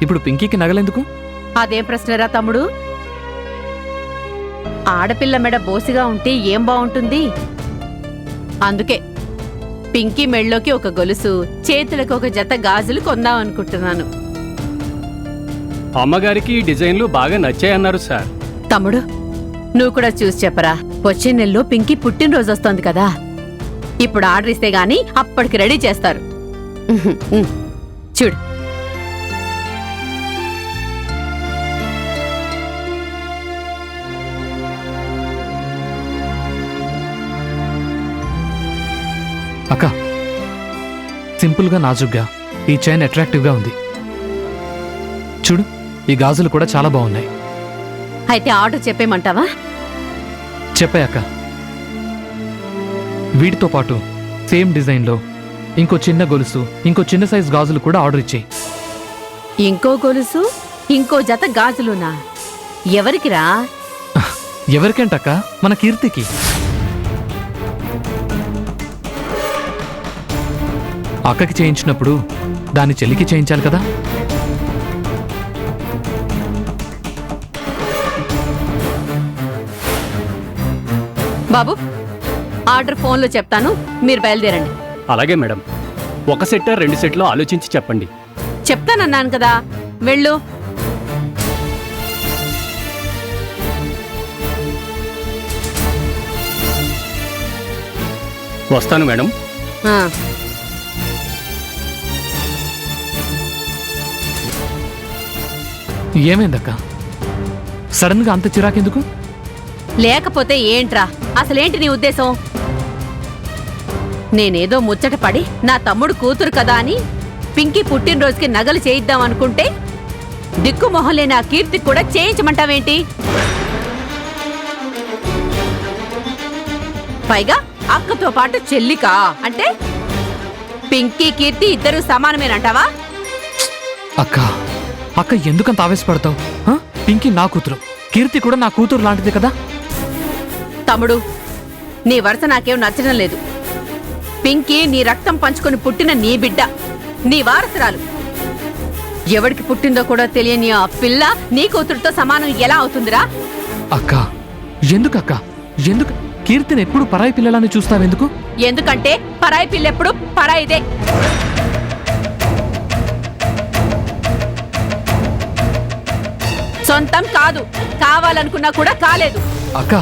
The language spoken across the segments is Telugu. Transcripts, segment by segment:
ఇప్పుడు పింకీకి నగలెందుకు? అదేం ప్రశ్నరా తమ్ముడు? ఆడపిల్ల మెడ బోసిగా ఉంటే ఏం బాగుంటుంది? అందుకే పింకీ మెళ్ళలోకి ఒక గొలుసు, చేతులకు ఒక జత గాజులు కొందాం అనుకుంటున్నాను. అమ్మగారికి ఈ డిజైన్లు బాగా నచ్చాయన్నారు సార్. తమ్ముడు, నువ్వు కూడా చూసి చెప్పరా. వచ్చే నెలలో పింకీ పుట్టినరోజు వస్తోంది కదా, ఇప్పుడు ఆర్డర్ ఇస్తే గాని అప్పటికి రెడీ చేస్తారు. చూడు. అక్క, సింపుల్గా నాజుగ్గా ఈ చైన్ అట్రాక్టివ్గా ఉంది. చూడు, ఈ గాజులు కూడా చాలా బాగున్నాయి. అయితే ఆర్డర్ చెప్పేమంటావా? చెప్పాయి అక్క. వీటితో పాటు సేమ్ డిజైన్లో ఇంకో చిన్న గొలుసు, ఇంకో చిన్న సైజ్ గాజులు కూడా ఆర్డర్ ఇచ్చేయి. ఇంకో గొలుసు, ఇంకో జత గాజులునా? ఎవరికిరా? ఎవరికంటక్క? మన కీర్తికి. అక్కకి చేయించినప్పుడు దాని చెల్లికి చేయించాలి కదా. బాబు, ఆర్డర్ ఫోన్లో చెప్తాను, మీరు బయలుదేరండి. అలాగే మేడం. ఒక సెట్ 2 సెట్లో ఆలోచించి చెప్పండి. చెప్తానన్నాను కదా, వెళ్ళు. వస్తాను మేడం. ఆ. ఏమైందక్క? సడన్ గా అంత చిరాకెందుకు? లేకపోతే ఏంట్రా, అసలేంటి నీ ఉద్దేశం? నేనేదో ముచ్చట పడి నా తమ్ముడు కూతురు కదా అని పింకీ పుట్టినరోజుకి నగలు చేయిద్దాం అనుకుంటే దిక్కు మొహంలేని ఆ కీర్తికి కూడా చేయించమంటావేంటి? పైగా అక్కతో పాటు చెల్లికా? అంటే పింకీ కీర్తి ఇద్దరు సమానమేనంటావా? అక్క, అక్క ఎందుకంత ఆవేశపడతావు? పింకీ నా కూతురు, కీర్తి కూడా నా కూతురు లాంటిది కదా. తమ్ముడు, నీ వరుస నాకేం నచ్చడం లేదు. పింకీ నీ రక్తం పంచుకొని పుట్టిన నీ బిడ్డ, నీ వారసురాలు. ఎవడికి పుట్టిందో కూడా తెలియని ఆ పిల్ల నీ కూతురుతో సమానం ఎలా అవుతుందిరా? అక్క, ఎందుకక్క? ఎందుకు కీర్తిని ఎప్పుడు పరాయి పిల్లలని చూస్తావెందుకు? ఎందుకంటే పరాయి పిల్లెప్పుడు పరాయిదే. సొంతం కాదు, కావాలనుకున్నా కూడా కాలేదు. అక్క,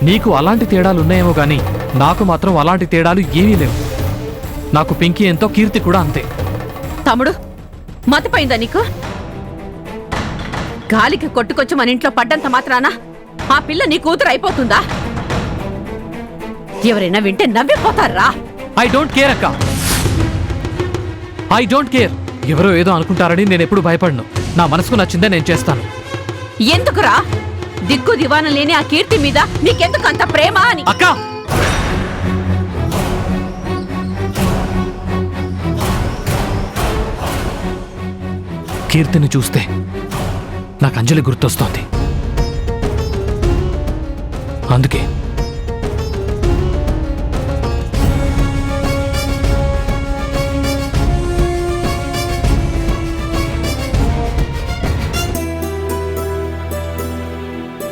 నీకు అలాంటి తేడాలున్నాయేమో గాని నాకు మాత్రం అలాంటి తేడాలు ఏమీ లేవు. నాకు పింకీ ఎంతో, కీర్తి కూడా అంతే. తమ్ముడు, మతిపోయిందా నీకు? గాలికి కొట్టుకొచ్చి మన ఇంట్లో పడ్డంత మాత్రాన ఆ పిల్ల నీ కూతురు అయిపోతుందా? ఎవరైనా వింటే నవ్విపోతారా? ఐ డోంట్ కేర్ అక్క, ఐ డోంట్ కేర్. ఎవరో ఏదో అనుకుంటారని నేను ఎప్పుడు భయపడను. నా మనసుకు నచ్చిందే నేను చేస్తాను. ఎందుకురా? దిక్కు దివానం లేని ఆ కీర్తి మీద నీకెందుకు అంత ప్రేమ అని? అక్క, కీర్తిని చూస్తే నాకు అంజలి గుర్తొస్తోంది. అందుకే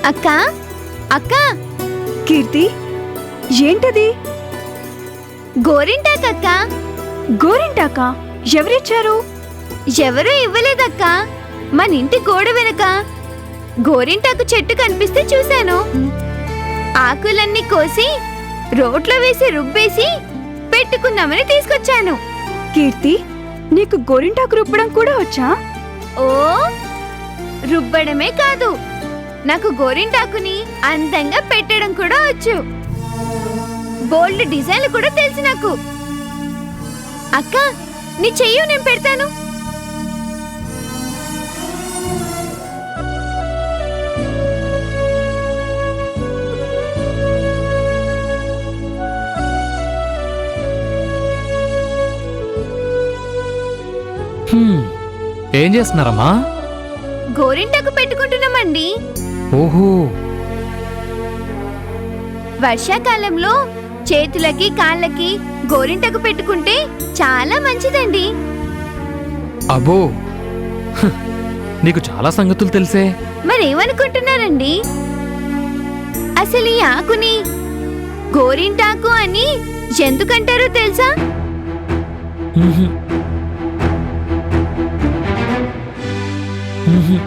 అక్క, అక్క. కీర్తి, ఏంటది? గోరింటాకక్క. గోరింటాక? ఎవరిచ్చారు? ఎవరూ ఇవ్వలేదక్క. మన ఇంటి గోడ వెనక గోరింటాకు చెట్టు కనిపిస్తే చూశాను. ఆకులన్నీ కోసి రోట్లో వేసి రుబ్బేసి పెట్టుకుందామని తీసుకొచ్చాను. కీర్తి, నీకు గోరింటాకు రుబ్బడం కూడా వచ్చా? ఓ, రుబ్బడమే కాదు, నాకు గోరింటాకుని అందంగా పెట్టడం కూడా వచ్చు. బోల్డ్ డిజైన్లు కూడా తెలుసు నాకు. అక్క, నీ చెయ్యి నేను పెడతాను. ఏం చేస్తున్నారమ్మా? గోరింటాకు పెట్టుకుంటున్నామండి. ఓహో, వర్షాకాలంలో చేతులకి కాళ్ళకి గోరింటాకు పెట్టుకుంటే చాలా మంచిదండి. అబ్బో, నీకు చాలా సంగతులు తెలిసే. మరేమనుకుంటున్నారండి? అసలు ఈ ఆకుని గోరింటాకు అని ఎందుకంటారో తెలుసా? మ్హూ. మ్హూ.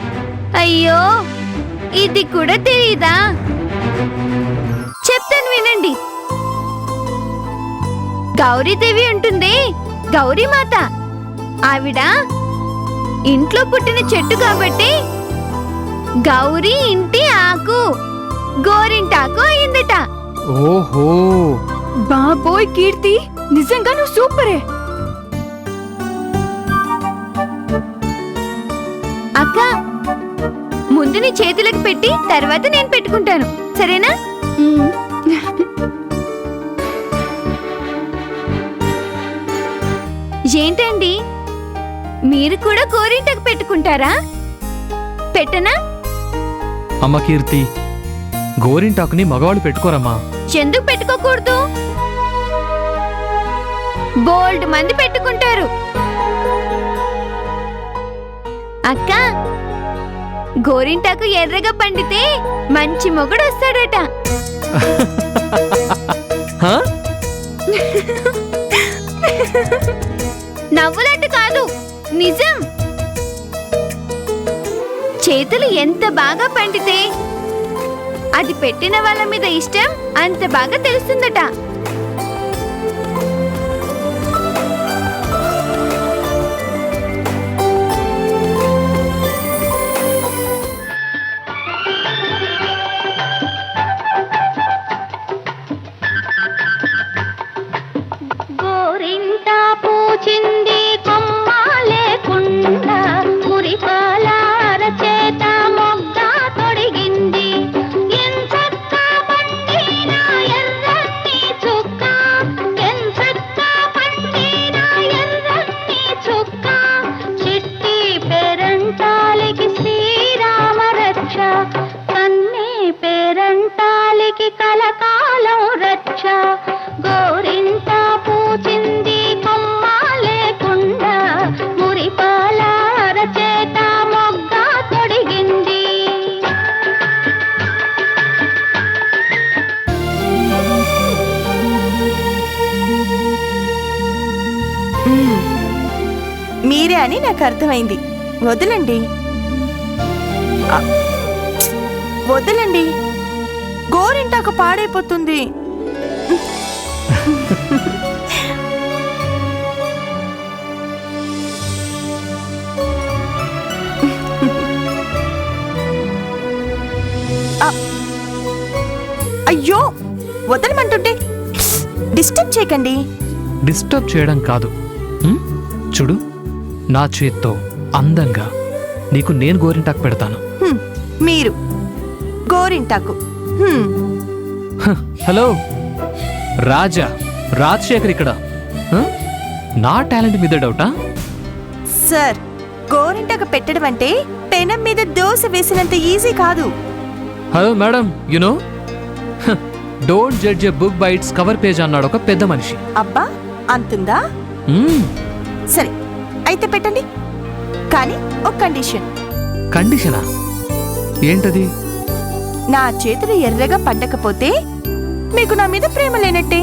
అయ్యో, ఇది కూడా తెలీదా? చెప్తాను వినండి. గౌరీదేవి ఉంటుంది, గౌరీమాత. ఆవిడ ఇంట్లో పుట్టిన చెట్టు కాబట్టి గౌరీ ఇంటి ఆకు గోరింటాకు అయిందట. ఓహో, బాబోయ్ కీర్తి, నిజంగా నువ్వు సూపరే. అక్క, ముందు నీ చేతులకు పెట్టి తర్వాత నేను పెట్టుకుంటాను, సరేనా? ఏంటండి, మీరు కూడా గోరింటకు పెట్టుకుంటారా? పెట్టనా? అమ్మ కీర్తి, గోరింటాకుని మగవాళ్ళు పెట్టుకోరమ్మా. ఎందుకు పెట్టుకోకూడదు? బోల్డ్ మంది పెట్టుకుంటారు. అక్క, గోరింటాకు ఎర్రగా పండితే మంచి మొగుడు వస్తాడట. హా? నవ్వులట్టు కాదు, నిజం. చేతులు ఎంత బాగా పండితే అది పెట్టిన వాళ్ళ మీద ఇష్టం అంత బాగా తెలుస్తుందట. గోరింట పూచింది కొమ్మ లేకుండా మురిపాలార చేత మొగ్గ తొడిగింది. ఎంచక్క పండిన ఎర్రని చుక్క, ఎంచక్క పండిన ఎర్రని చుక్క, చిట్టి పేరంటాలికి శ్రీరామ రక్ష, కన్నీ పేరంటాలికి కలకాలం రక్ష. గోరింట పూచింది కొమ్మ లేకుండా మురిపాలార చేత మొగ్గ తొడిగింది. మీరే అని నాకు అర్థమైంది. వదలండి, వదలండి, గోరింటాకు పాడైపోతుంది. అయ్యో, వదలమంటుంటే డిస్టర్బ్ చేయకండి. డిస్టర్బ్ చేయడం కాదు. మ్? చూడు, నా చేత్తో అందంగా నీకు నేను గోరింటాకు పెడతాను. మీరు గోరింటాకు. హ, హలో రాజా, రాజశేఖర్ ఇక్కడ. హ? నా టాలెంట్ మీద డౌటా? సార్, గోరింటాకు పెట్టడం అంటే పెనం మీద దోశ వేసినంత ఈజీ కాదు. Hello madam, you know don't judge a book by its cover page అన్నాడు ఒక పెద్ద మనిషి. అబ్బా, అంతుందా? మ్మ్. సరే, అయితే పెట్టండి. కానీ ఒక కండిషన్. కండిషనా? ఏంటది? నా చేతులు ఎర్రగా పండకపోతే మీకు నా మీద ప్రేమ లేనట్టే.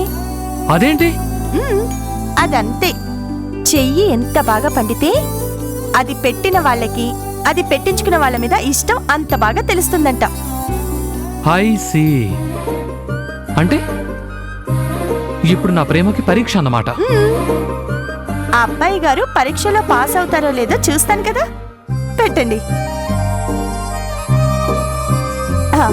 అదేంటి? అదంతే. చెయ్యి ఎంత బాగా పండితే అది పెట్టిన వాళ్ళకి, అది పెట్టించుకున్న వాళ్ళ మీద ఇష్టం అంత బాగా తెలుస్తుందంట. I see. అంటే ఇప్పుడు నా ప్రేమకి పరీక్ష అన్నమాట. ఆ అబ్బాయి గారు పరీక్షలో పాస్ అవుతారో లేదో చూస్తాను కదా. పెట్టండి. ఆ.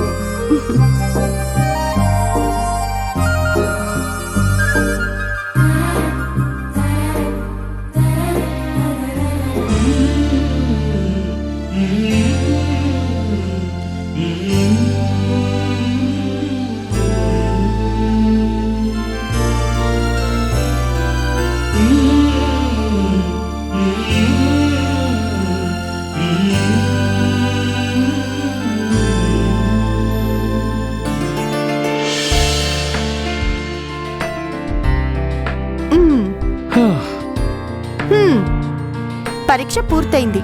పరీక్ష పూర్తయింది.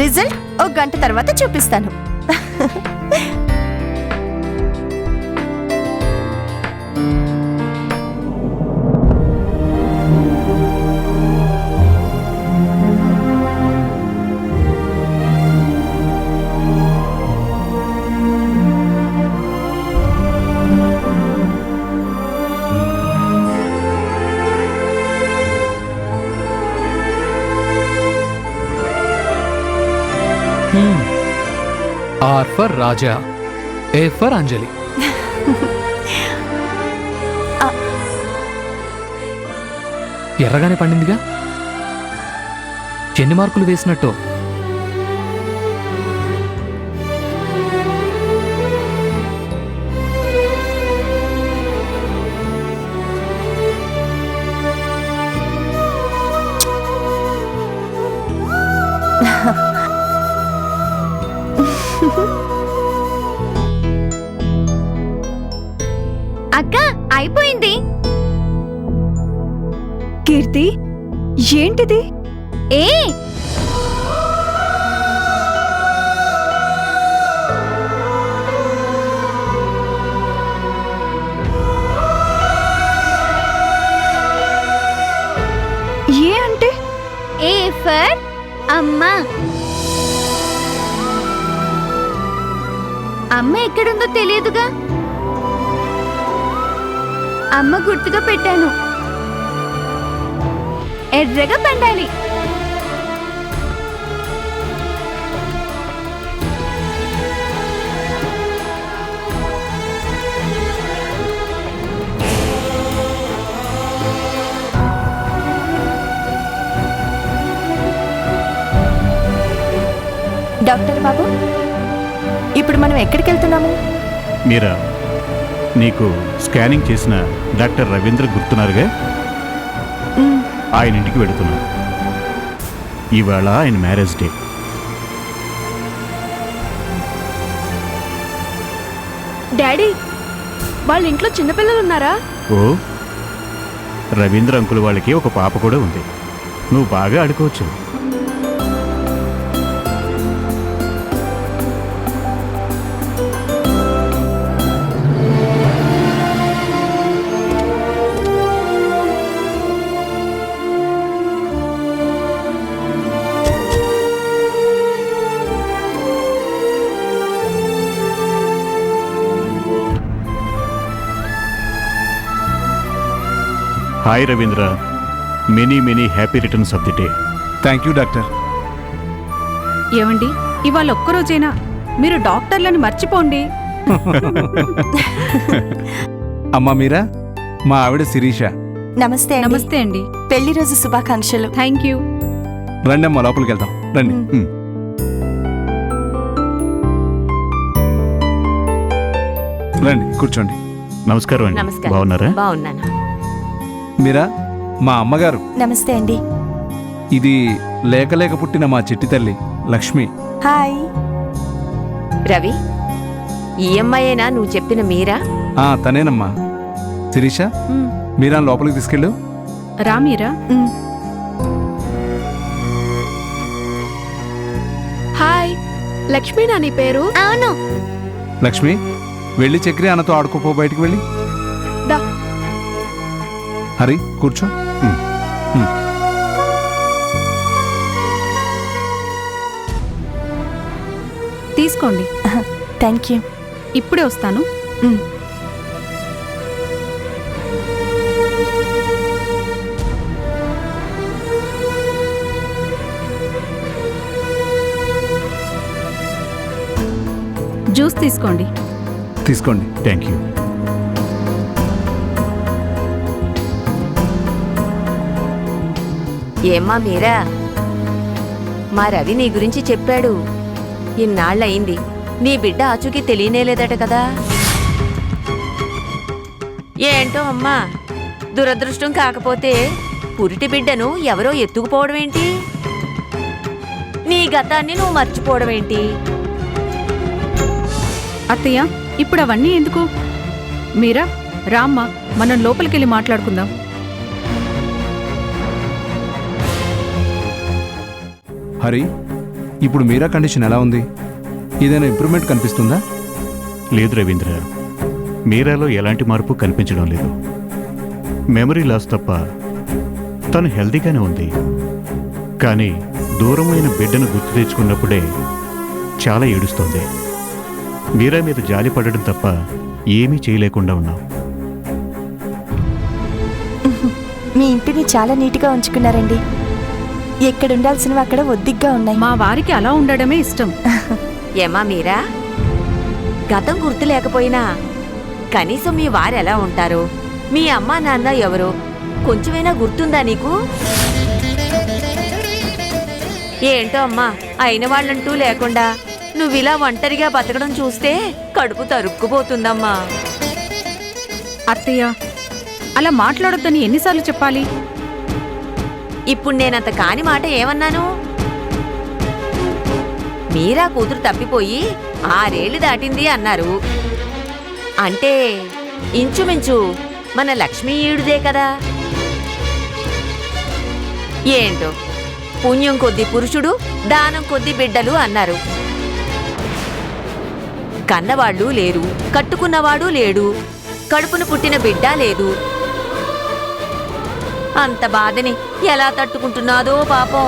రిజల్ట్ ఒక గంట తర్వాత చూపిస్తాను. R for Raja, A for Anjali. ఎర్రగానే పండిందిగా. ఎన్ని మార్కులు వేసినట్టు? అక్క అయిపోయింది. కీర్తి, ఏంటిది? ఏ ఏ అంటే? ఏ ఫర్ అమ్మా. అమ్మ ఎక్కడుందో తెలియదుగా. అమ్మ గుర్తుగా పెట్టాను. ఎర్రగా పండాలి. డాక్టర్ బాబు, ఇప్పుడు మనం ఎక్కడికి వెళ్తున్నాము? మీరా, నీకు స్కానింగ్ చేసిన డాక్టర్ రవీంద్ర గుర్తున్నారుగా? ఆయన ఇంటికి వెళుతున్నాం. ఇవాళ ఆయన మ్యారేజ్ డే. డాడీ, వాళ్ళ ఇంట్లో చిన్నపిల్లలు ఉన్నారా? ఓ, రవీంద్ర అంకుల్ వాళ్ళకి ఒక పాప కూడా ఉంది. నువ్వు బాగా ఆడుకోవచ్చు. Hi Ravindra, many happy returns of the day. Thank you doctor. ఏమండి, ఇవాళ ఒక్కరోజైనా మీరు డాక్టర్లని మర్చిపోండి. అమ్మా మీరా, మా ఆవిడ శిరీష. నమస్తే అండి. నమస్తే అండి. పెళ్లి రోజు శుభాకాంక్షలు. Thank you. రండి అమ్మా, లోపలికి వెళ్దాం రండి. రండి కూర్చోండి. నమస్కారం అండి. నమస్కారం. బాగున్నారా? బాగున్నాను. మీరా, మా అమ్మగారు. నమస్తే అండి. ఇది లేక లేక పుట్టిన మా చిట్టి తల్లి లక్ష్మి. హాయ్. రవి, ఈ అమ్మాయేనా నువ్వు చెప్పిన మీరా? తనేనమ్మా. శిరీష, మీరా లోపలికి తీసుకెళ్ళు. రా మీరా. హాయ్, లక్ష్మి నా నీ పేరు? అవును. లక్ష్మి, వెళ్ళి చక్రి అన్నతో ఆడుకోపో, బయటికి వెళ్ళి. దా. హరి కూర్చో. తీసుకోండి. Thank you. ఇప్పుడే వస్తాను. జ్యూస్ తీసుకోండి. తీసుకోండి. Thank you. ఏమ్మా మీరా, మా రవి నీ గురించి చెప్పాడు. ఇన్నాళ్ళయింది, నీ బిడ్డ ఆచూకీ తెలియనేలేదట కదా. ఏంటో అమ్మా, దురదృష్టం కాకపోతే పురిటి బిడ్డను ఎవరో ఎత్తుకుపోవడం ఏంటి? నీ గతాన్ని నువ్వు మర్చిపోవడం ఏంటి? అత్తయ్య, ఇప్పుడు అవన్నీ ఎందుకు? మీరా, రామ్మ, మనం లోపలికెళ్ళి మాట్లాడుకుందాం. హరి, ఇప్పుడు మీరా కండిషన్ ఎలా ఉంది? ఏదైనా ఇంప్రూవ్మెంట్ కనిపిస్తుందా? లేదు రవీంద్ర, మీరాలో ఎలాంటి మార్పు కనిపించడం లేదు. మెమరీ లాస్ తప్ప తను హెల్తీగానే ఉంది. కానీ దూరమైన బిడ్డను గుర్తు తెచ్చుకున్నప్పుడే చాలా ఏడుస్తోంది. మీరా మీద జాలి పడడం తప్ప ఏమీ చేయలేకుండా ఉన్నాం. మీ ఇంటిని చాలా నీట్గా ఉంచుకున్నారండి. ఎక్కడుండాల్సినవి అక్కడ ఒద్దిగ్గా ఉన్నాయి. మా వారికి అలా ఉండడమే ఇష్టం. ఏమా మీరా, గతం గుర్తు లేకపోయినా కనీసం మీ వారు ఎలా ఉంటారో, మీ అమ్మా నాన్న ఎవరో కొంచెమైనా గుర్తుందా నీకు? ఏంటో అమ్మా, అయిన వాళ్ళంటూ లేకుండా నువ్విలా ఒంటరిగా బతకడం చూస్తే కడుపు తరుక్కుపోతుందమ్మా. అత్తయ్య, అలా మాట్లాడొద్దని ఎన్నిసార్లు చెప్పాలి? ఇప్పుడు నేనంత కాని మాట ఏమన్నాను? మీరా కూతురు తప్పిపోయి 6 ఏళ్లు దాటింది అన్నారు. అంటే ఇంచుమించు మన లక్ష్మీ ఈడుదే కదా. ఏంటో పుణ్యం కొద్ది పురుషుడు, దానం కొద్ది బిడ్డలు అన్నారు. కన్నవాళ్ళు లేరు, కట్టుకున్నవాడు లేడు, కడుపున పుట్టిన బిడ్డ లేదు. అంత బాధని ఎలా తట్టుకుంటున్నాదో పాపం.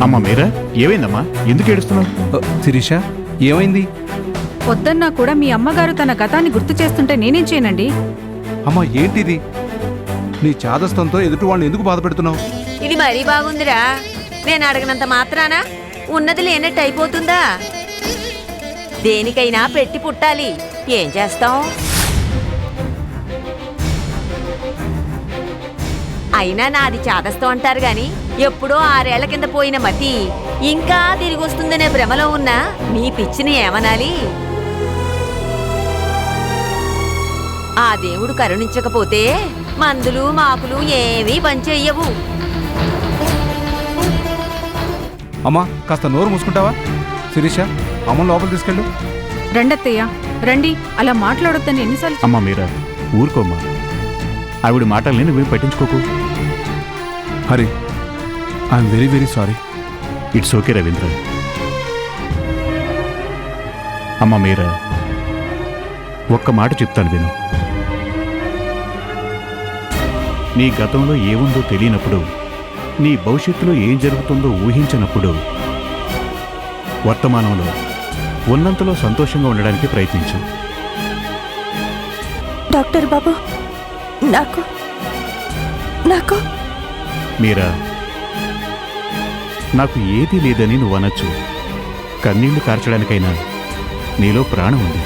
అమ్మ మీరా, ఏమైందమ్మా? ఎందుకు ఏడుస్తున్నావు? శిరీష, ఏమైంది? వద్దన్నా కూడా మీ అమ్మగారు తన గతాన్ని గుర్తు చేస్తుంటే నేనేం చేయనండి? అమ్మా, ఏంటిది? నీ చాదస్తంతో ఎదుటి వాళ్ళని ఎందుకు బాధ పెడుతున్నావు? ఇది మరీ బాగుందిరా. నేను అడగనంత మాత్రాన ఉన్నది లేనట్టు అయిపోతుందా? దేనికైనా పెట్టి పుట్టాలి. ఏం చేస్తాం? అయినా నాది చాదస్తం అంటారు గాని ఎప్పుడో 6 ఏళ్ల కింద పోయిన మతి ఇంకా తిరిగి వస్తుందనే భ్రమలో ఉన్న మీ పిచ్చిని ఏమనాలి? ఆ దేవుడు కరుణించకపోతే మందులు మాకులు ఏమీ పనిచెయ్యవు. అమ్మా, కాస్త నోరు మూసుకుంటావా? శిరీష, అమ్మ లోపల తీసుకెళ్ళు. రండత్తయ్య, రండి. అలా మాట్లాడొద్దని ఎన్నిసార్లు అమ్మా మీరా, ఊరుకోమ్మా. ఆవిడ మాటల్ని నువ్వేం పట్టించుకోకు. Hari, I'm very very sorry. It's okay Ravindra. అమ్మ మీరా, ఒక్క మాట చెప్తాను విను. నీ గతంలో ఏముందో తెలియనప్పుడు, నీ భవిష్యత్తులో ఏం జరుగుతుందో ఊహించినప్పుడు, వర్తమానంలో ఉన్నంతలో సంతోషంగా ఉండడానికి ప్రయత్నించు. డాక్టర్ బాబు, నాకు మీరా, నాకు ఏదీ లేదని నువ్వు అనొచ్చు. కన్నీళ్లు కార్చడానికైనా నీలో ప్రాణం ఉంది.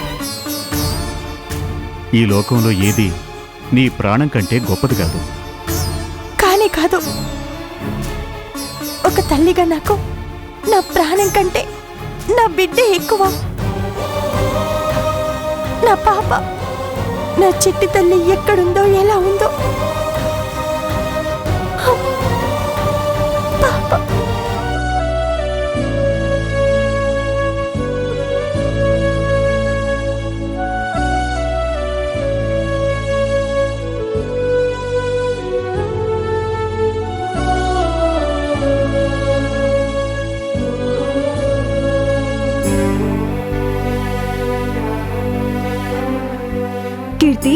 ఈ లోకంలో ఏది నీ ప్రాణం కంటే గొప్పది కాదు. కానీ కాదు, ఒక తల్లిగా నాకు నా ప్రాణం కంటే నా బిడ్డ ఎక్కువ. నా పాప, నా చిట్టి తల్లి ఎక్కడుందో, ఎలా ఉందో. పాప. కీర్తి,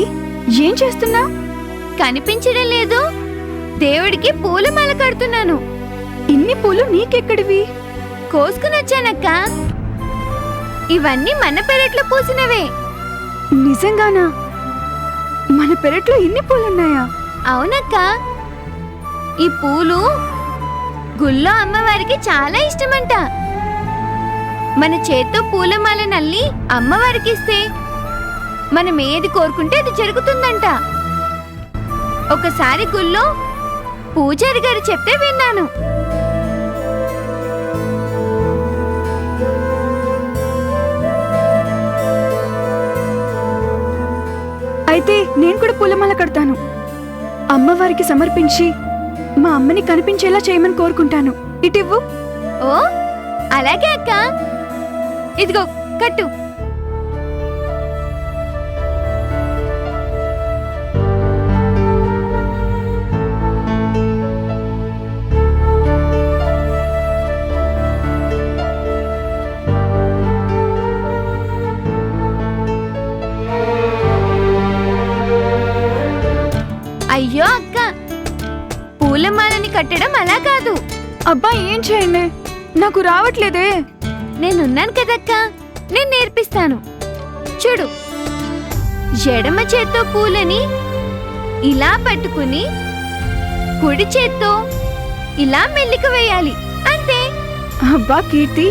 ఏం చేస్తున్నా? కనిపించడం లేదు. దేవుడికి పూలమాల కడుతున్నాను. ఇన్ని పూలు నీకెక్కడివి? కోసుకుని వచ్చానక్క. ఇవన్నీ మన పెరట్లో పూసినవే. నిజంగానా? మన పెరట్లో ఇన్ని పూలున్నాయా? అవునక్క. ఈ పూలు గుళ్ళో అమ్మవారికి చాలా ఇష్టమంట. మన చేత్తో పూలమాల నల్లి అమ్మవారికి ఇస్తే మనం ఏది కోరుకుంటే అది జరుగుతుందంట. ఒకసారి గుళ్ళో పూజారి గారు చెప్తే విన్నాను. అయితే నేను కూడా పూలమాల కడతాను. అమ్మవారికి సమర్పించి మా అమ్మని కనిపించేలా చేయమని కోరుకుంటాను. ఇటివ్వు. ఓ, అలాగే అక్క. ఇదిగో కట్టు. అయ్యో అక్క, పూలమాలని కట్టడం అలా కాదు. అబ్బా ఏం చేయండి, నాకు రావట్లేదే. నేనున్నాను కదక్క, నేను నేర్పిస్తాను. చూడు, ఎడమ చేత్తో పూలని ఇలా పట్టుకుని కుడి చేత్తో ఇలా మెల్లిక వేయాలి, అంతే. అబ్బా కీర్తి,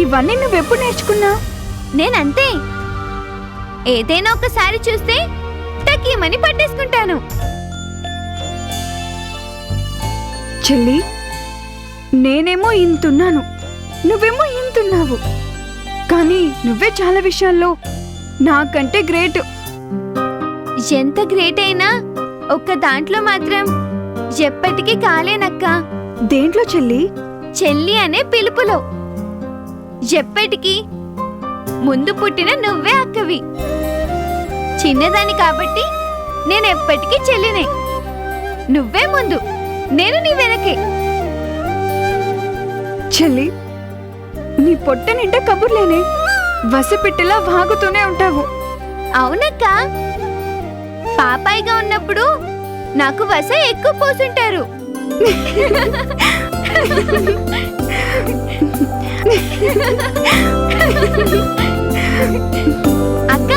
ఇవన్నీ నువ్వెప్పుడు నేర్చుకున్నావు? నేనంతే. ఏదైనా ఒకసారి చూస్తే టకీమని పట్టేసుకుంటాను. చెల్లి, నేనేమో ఇంతున్నాను, నువ్వేమో ఇంతున్నావు. కానీ నువ్వే చాలా విషయాల్లో నాకంటే గ్రేట్. ఎంత గ్రేట్ అయినా ఒక్క దాంట్లో మాత్రం ఎప్పటికీ కాలేనక్క. దేంట్లో చెల్లి? చెల్లి అనే పిలుపులో. ఎప్పటికీ ముందు పుట్టిన నువ్వే అక్కవి. చిన్నదాని కాబట్టి నేనెప్పటికీ చెల్లినే. నువ్వే ముందు, నేను నీ వెనకే. చెల్లి, నీ పొట్ట నిండా కబుర్లేనే, వసపిట్టలా వాగుతూనే ఉంటావు. అవునక్క, పాపాయిగా ఉన్నప్పుడు నాకు వస ఎక్కువ పోసుంటారు. అక్క,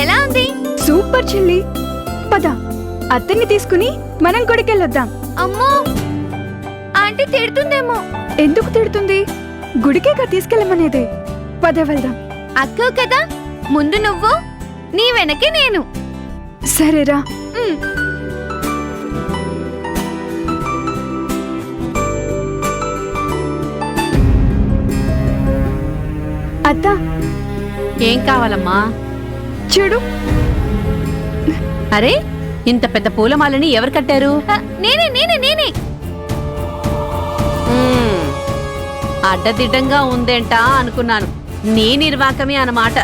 ఎలా ఉంది? సూపర్ చెల్లి. పద, అత్తన్ని తీసుకుని మనం గుడికెళ్ళొద్దాం. అమ్మో, ఆంటీ తిడుతుందేమో. ఎందుకు తిడుతుంది? గుడికేగా తీసుకెళ్ళమనేది. పద వెళ్దాం. అక్క కదా, ముందు నువ్వు, నీ వెనకే నేను. సరేరా. ఉమ్. అత్త, ఏం కావాలమ్మా? చూడు. అరే, ఇంత పెద్ద పూలమాలని ఎవరు కట్టారు? నేనే నేనే నేనే. అడ్డదిడ్డంగా ఉందేంటా అనుకున్నాను. నీ నిర్వాకమే అన్నమాట.